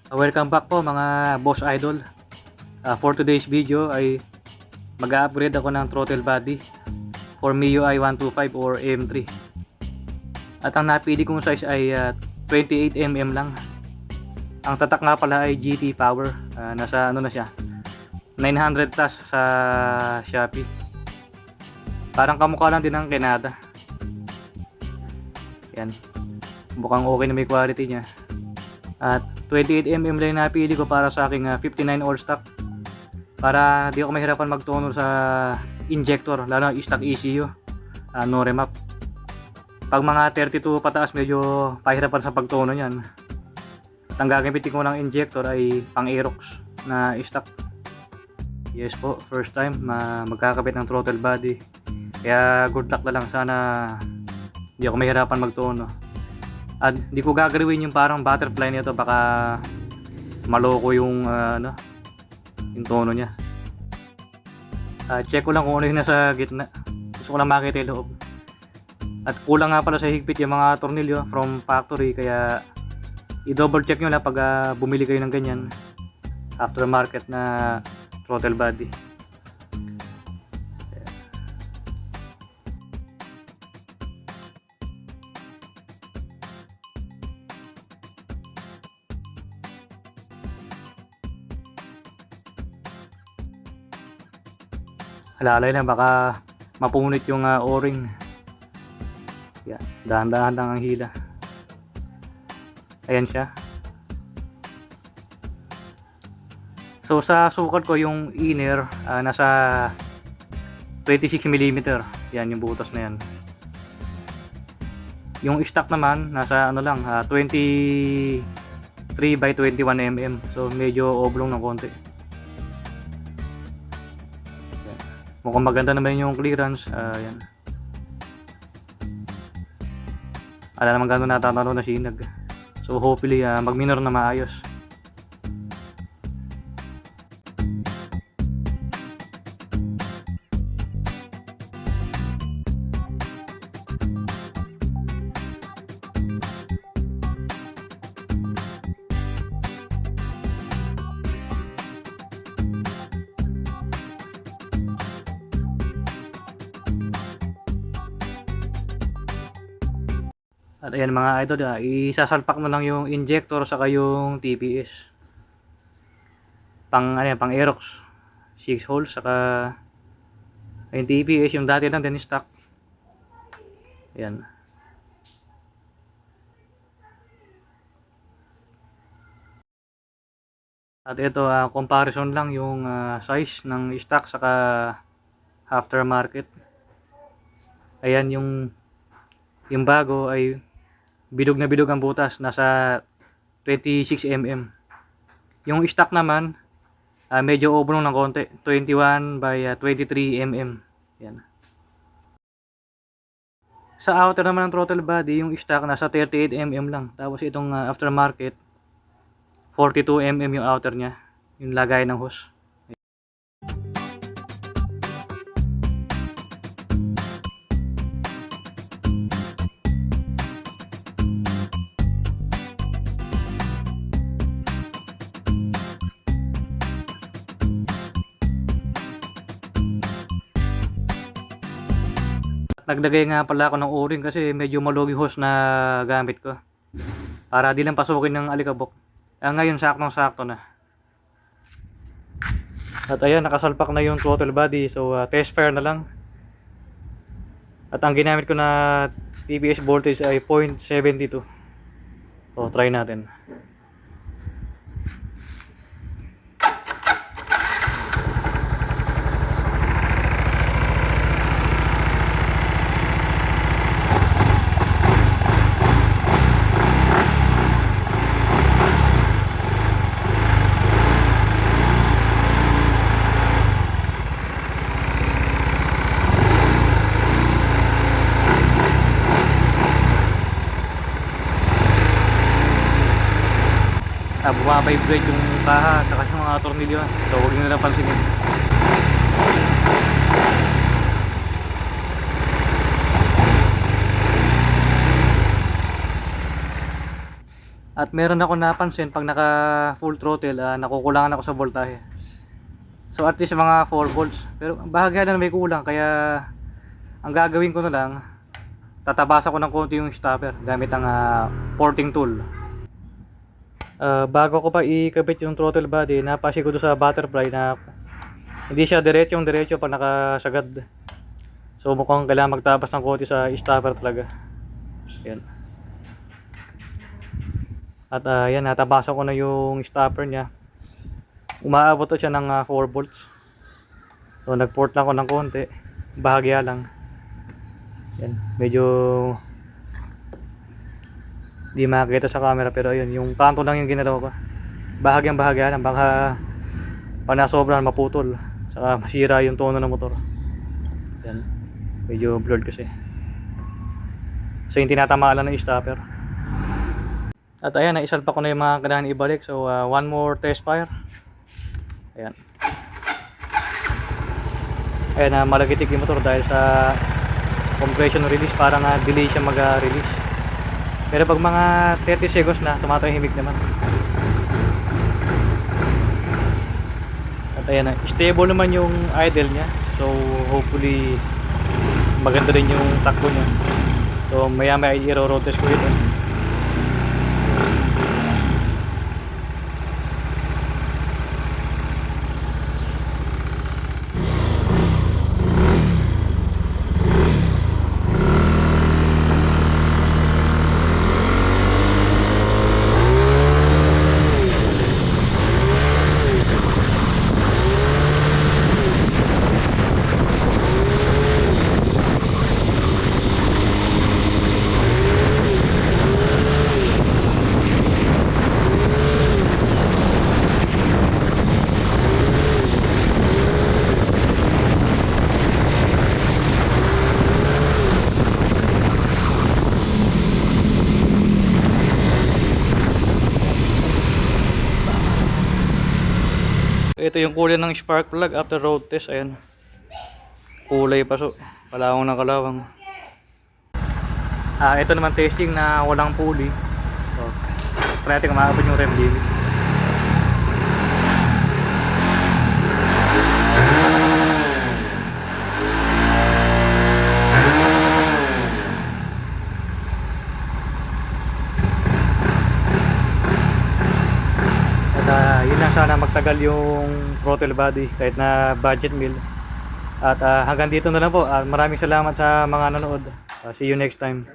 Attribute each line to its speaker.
Speaker 1: Welcome back po mga boss idol. For today's video ay mag-upgrade ako ng throttle body for MIUI 125 or M3. At ang napili kong size ay 28mm lang. Ang tatak nga pala ay GT Power. Nasa ano na siya, 900 plus sa Shopee. Parang kamukha lang din ng Canada. Yan, mukhang okay na may quality niya. At 28mm lang napili ko para sa aking 59 all stock, para di ako mahirapan magtoner sa injector, lalo na stock ECU, no remap. Pag mga 32 pataas medyo pahirapan sa pagtoner niyan. At ang gagamitin ko ng injector ay pang Aerox na stock. Yes po, first time magkakabit ng throttle body, kaya good luck na lang, sana di ako mahirapan magtoner. At di ko gagawin yung parang butterfly nito, baka maloko yung yung tono niya. Check ko lang kung ano yung nasa gitna, gusto ko lang makita yung loob. At kulang nga pala sa higpit yung mga tornilyo from factory, kaya i-double check nyo na pag bumili kayo ng ganyan aftermarket na throttle body. Alalay lang, baka mapunit yung o-ring. Yan, dahan-dahan lang ang hila. Ayan siya. So sa sukat ko, yung inner nasa 26mm. Yan yung butas na yan. Yung stock naman nasa ano lang, 23 by 21mm. So medyo oblong ng konti. Mukhang maganda naman yung clearance. Yan. Ala naman gano'n natatalo na sinag. So hopefully mag-minor na maayos. At ayan mga idol, isasalpak mo lang yung injector saka yung TPS. Pang Aerox 6 holes, saka yung TPS yung dati lang din stock. Ayan. At ito, comparison lang yung size ng stock saka aftermarket. Ayan, yung bago ay bidog na bidog ang butas, nasa 26mm. Yung stock naman medyo oblong ng konti, 21 by 23mm. Yan. Sa outer naman ng throttle body, yung stock nasa 38mm lang. Tapos itong aftermarket 42mm yung outer niya, yung lagay ng hose. Naglagay nga pala ako ng o-ring kasi medyo malugi hose na gamit ko, para di lang pasukin ng alikabok. Ngayon saktong sakto na. At ayan, nakasalpak na yung throttle body. So test fire na lang. At ang ginamit ko na TPS voltage ay 0.72. So try natin. Bumabibrate yung kaha saka yung mga tornilyo, so huwag nyo na lang pansinin. At meron ako napansin pag naka full throttle, nakukulangan ako sa voltahe. So at least mga 4 volts. Pero bahagya na may kulang, kaya ang gagawin ko na lang, tatabasan ko ng konti yung stopper gamit ang porting tool. Bago ko pa ikabit yung throttle body, napasi ko doon sa butterfly na hindi siya diretso pag nakasagad. So mukhang kailangan magtabas ng konti sa stopper talaga. Yan. At yan, natabasan ko na yung stopper niya. Umaabot siya ng 4 volts. So nagport lang ko ng konti, bahagya lang. Yan, medyo di makikita sa camera, pero ayun, yung kanto lang yung ginalaw ko. Bahagyang bahagya lang, baka pag nasobran maputol, saka masira yung tono ng motor. Yan, medyo blurred kasi. So yung tinatamaan lang ng stopper. At ayan, naisalpa ko na yung mga kailangan ibalik. So one more test fire. Ayan. Ayan, malagitik yung motor dahil sa compression release, parang delay siya mag-release. Pero pag mga 30 seconds na, tumatahimik naman. At ayan, stable naman yung idle niya. So hopefully maganda din yung takbo niya. So maya may i-road test ko ito. Ito yung kulay ng spark plug after road test. Ayan, kulay pa, so kalawang na kalawang. Ito naman testing na walang pulley. So try natin kumakabot yung rem limit. Yun lang, sana magtagal yung throttle body kahit na budget meal. At hanggang dito na lang po. Maraming salamat sa mga nanood. See you next time.